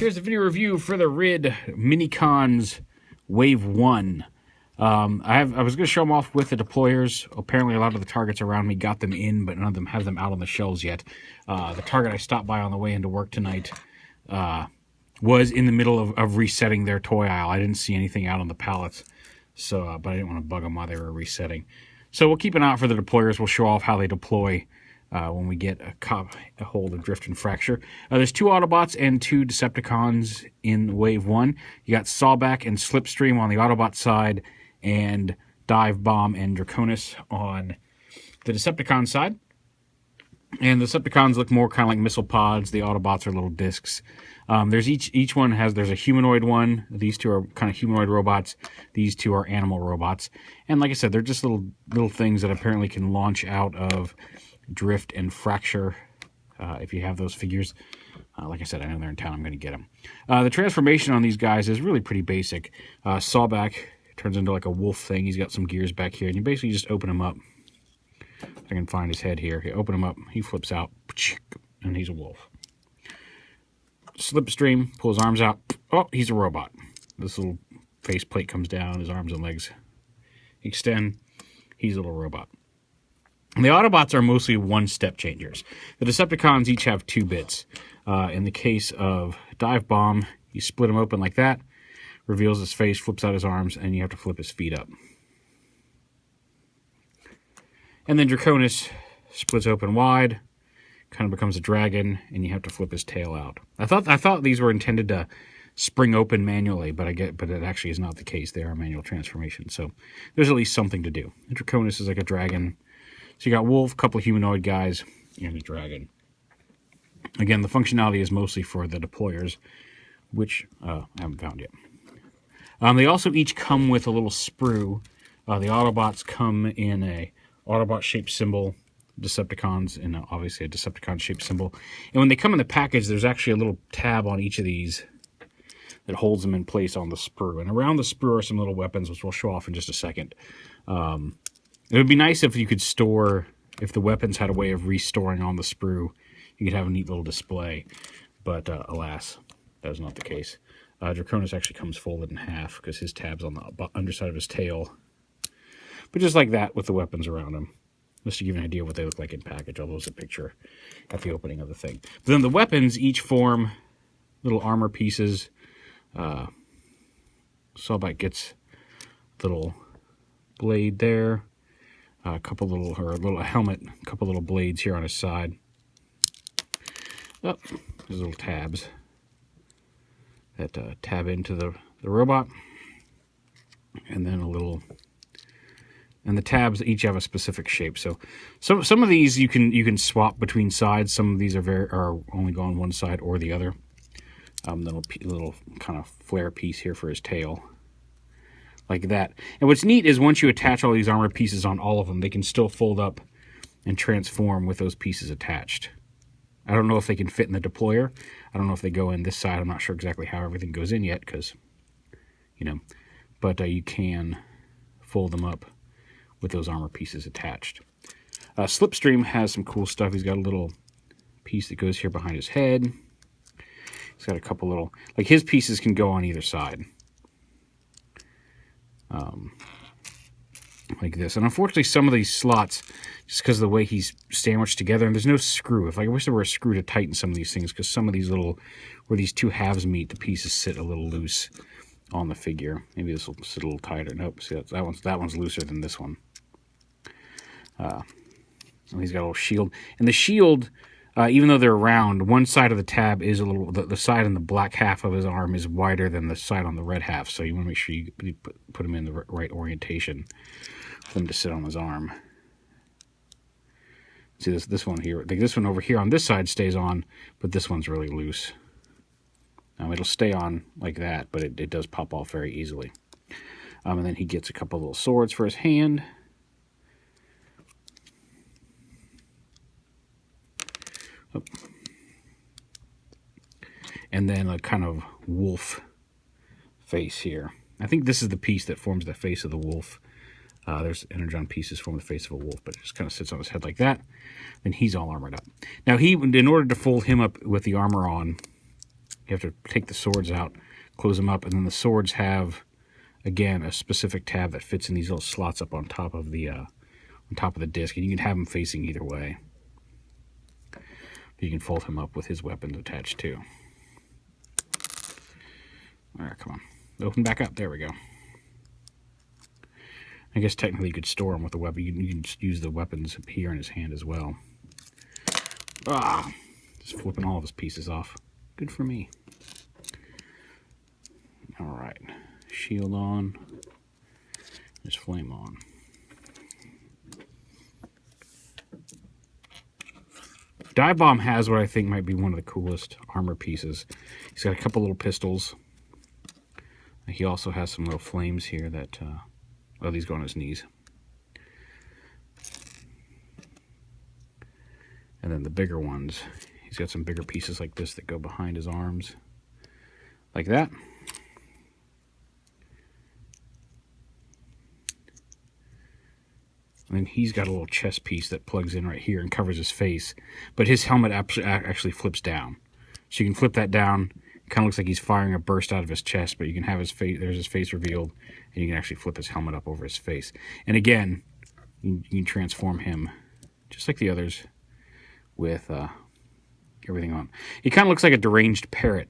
here's the video review for the RID MINICONS Wave 1. I was going to show them off with the deployers. Apparently a lot of the targets around me got them in, but none of them have them out on the shelves yet. The target I stopped by on the way into work tonight was in the middle of resetting their toy aisle. I didn't see anything out on the pallets, so but I didn't want to bug them while they were resetting. So we'll keep an eye out for the deployers. We'll show off how they deploy when we get a hold of Drift and Fracture. There's 2 Autobots and 2 Decepticons in Wave 1. You got Sawback and Slipstream on the Autobot side, and Dive Bomb and Draconis on the Decepticon side. And the Decepticons look more kind of like missile pods. The Autobots are little discs. There's each one there's a humanoid one. These 2 are kind of humanoid robots. These 2 are animal robots. And like I said, they're just little things that apparently can launch out of Drift and Fracture if you have those figures. Like I said, I know they're in town. I'm going to get them. The transformation on these guys is really pretty basic. Sawback turns into like a wolf thing. He's got some gears back here, and you basically just open him up. I can find his head here. You open him up, he flips out, and he's a wolf. Slipstream, pull his arms out. Oh, he's a robot. This little faceplate comes down, his arms and legs extend. He's a little robot. And the Autobots are mostly one-step changers. The Decepticons each have 2 bits. In the case of Dive Bomb, you split him open like that, reveals his face, flips out his arms, and you have to flip his feet up. And then Draconis splits open wide, kind of becomes a dragon, and you have to flip his tail out. I thought these were intended to spring open manually, but it actually is not the case. They are manual transformation, so there's at least something to do. And Draconis is like a dragon. So you got wolf, a couple of humanoid guys, and a dragon. Again, the functionality is mostly for the deployers, which I haven't found yet. They also each come with a little sprue. The Autobots come in a Autobot-shaped symbol. Decepticons in obviously a Decepticon-shaped symbol. And when they come in the package, there's actually a little tab on each of these that holds them in place on the sprue. And around the sprue are some little weapons, which we'll show off in just a second. It would be nice if you could store, if the weapons had a way of restoring on the sprue, you could have a neat little display. But alas, that is not the case. Draconis actually comes folded in half because his tab's on the underside of his tail. But just like that with the weapons around him. Just to give you an idea of what they look like in package, although it's a picture at the opening of the thing. But then the weapons each form little armor pieces. Sawback gets a little blade there. A little helmet, a couple little blades here on his side. Oh, there's little tabs that tab into the robot. And then and the tabs each have a specific shape. So some of these you can swap between sides. Some of these are only go on one side or the other. Little kind of flare piece here for his tail, like that. And what's neat is once you attach all these armor pieces on all of them, they can still fold up and transform with those pieces attached. I don't know if they can fit in the deployer. I don't know if they go in this side. I'm not sure exactly how everything goes in yet, because but you can fold them up with those armor pieces attached. Slipstream has some cool stuff. He's got a little piece that goes here behind his head. He's got a couple little, like his pieces can go on either side. Like this. And unfortunately some of these slots, just because of the way he's sandwiched together, and there's no screw. I wish there were a screw to tighten some of these things, because some of these where these 2 halves meet, the pieces sit a little loose on the figure. Maybe this will sit a little tighter. Nope, see that one's looser than this one. And he's got a little shield. And the shield, even though they're round, one side of the tab is a little, the side on the black half of his arm is wider than the side on the red half. So you want to make sure you put him in the right orientation for him to sit on his arm. See this one here, like this one over here on this side stays on, but this one's really loose. It'll stay on like that, but it does pop off very easily. And then he gets a couple little swords for his hand. Oh. And then a kind of wolf face here. I think this is the piece that forms the face of the wolf. There's Energon pieces form the face of a wolf, but it just kind of sits on his head like that. Then he's all armored up. Now, in order to fold him up with the armor on, You have to take the swords out, close them up, and then the swords have, again, a specific tab that fits in these little slots up on top of the disc, and you can have them facing either way. You can fold him up with his weapons attached too. All right, come on. Open back up. There we go. I guess technically you could store him with the weapon. You can just use the weapons here in his hand as well. Ah! Just flipping all of his pieces off. Good for me. All right. Shield on. Just flame on. Dive Bomb has what I think might be one of the coolest armor pieces. He's got a couple little pistols. He also has some little flames here that... oh, these go on his knees. And then the bigger ones, he's got some bigger pieces like this that go behind his arms. Like that. And then he's got a little chest piece that plugs in right here and covers his face. But his helmet actually flips down. So you can flip that down. It kind of looks like he's firing a burst out of his chest, but you can have his face, there's his face revealed, and you can actually flip his helmet up over his face. And again, you can transform him, just like the others, with everything on. He kind of looks like a deranged parrot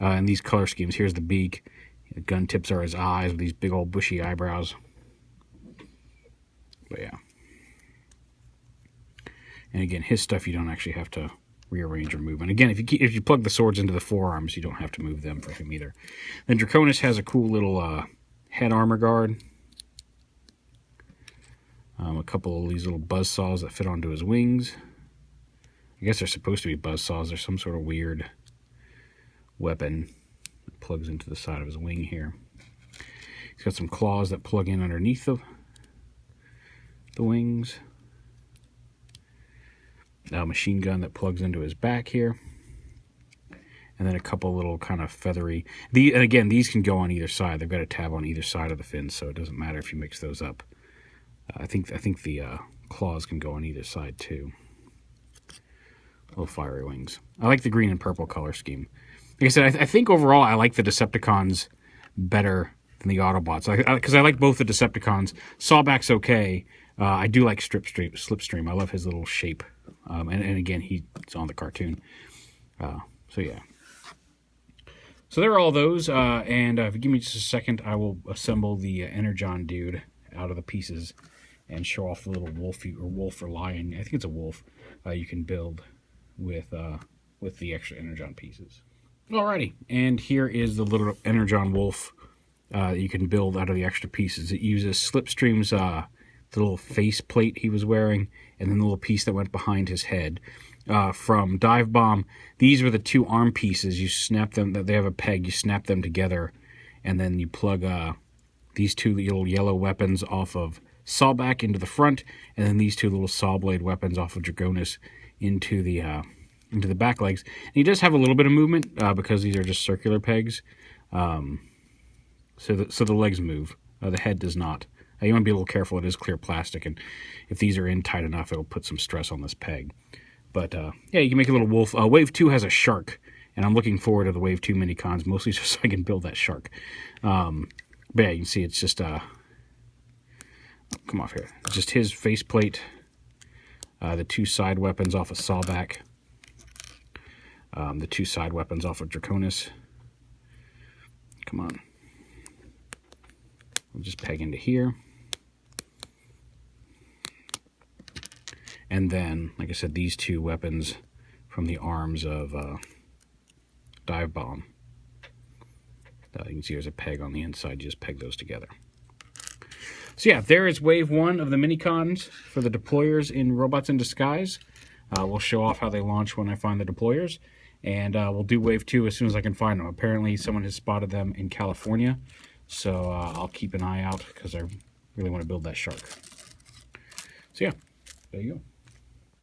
in these color schemes. Here's the beak. The gun tips are his eyes with these big old bushy eyebrows. But yeah. And again, his stuff you don't actually have to rearrange or move. And again, if you plug the swords into the forearms, you don't have to move them for him either. Then Draconis has a cool little head armor guard. A couple of these little buzz saws that fit onto his wings. I guess they're supposed to be buzz saws. They're some sort of weird weapon that plugs into the side of his wing here. He's got some claws that plug in underneath the wings. A machine gun that plugs into his back here. And then a couple little kind of feathery... and again, these can go on either side. They've got a tab on either side of the fins, so it doesn't matter if you mix those up. I think the claws can go on either side too. Little fiery wings. I like the green and purple color scheme. Like I said, I think overall I like the Decepticons better than the Autobots. Because I like both the Decepticons. Sawback's okay. I do like Slipstream. I love his little shape. And again, he's on the cartoon. So yeah. So there are all those. And if you give me just a second, I will assemble the Energon dude out of the pieces and show off the little wolf or lion. I think it's a wolf. You can build with the extra Energon pieces. Alrighty, and here is the little Energon wolf that you can build out of the extra pieces. It uses Slipstream's the little face plate he was wearing, and then the little piece that went behind his head. From Dive Bomb, these were the two arm pieces. You snap them, they have a peg, you snap them together, and then you plug these two little yellow weapons off of Sawback into the front, and then these two little saw blade weapons off of Draconis into the back legs. And he does have a little bit of movement because these are just circular pegs, so the legs move. The head does not. You want to be a little careful. It is clear plastic, and if these are in tight enough, it'll put some stress on this peg. But yeah, you can make a little wolf. Wave 2 has a shark, and I'm looking forward to the Wave 2 Minicons, mostly just so I can build that shark. But yeah, you can see it's just come off here. It's just his faceplate, the two side weapons off of Sawback, the two side weapons off of Draconis. Come on. We'll just peg into here. And then, like I said, these two weapons from the arms of Dive Bomb. You can see there's a peg on the inside. You just peg those together. So yeah, there is Wave 1 of the Minicons for the deployers in Robots in Disguise. We'll show off how they launch when I find the deployers. And we'll do Wave 2 as soon as I can find them. Apparently someone has spotted them in California. So I'll keep an eye out because I really want to build that shark. So yeah, there you go.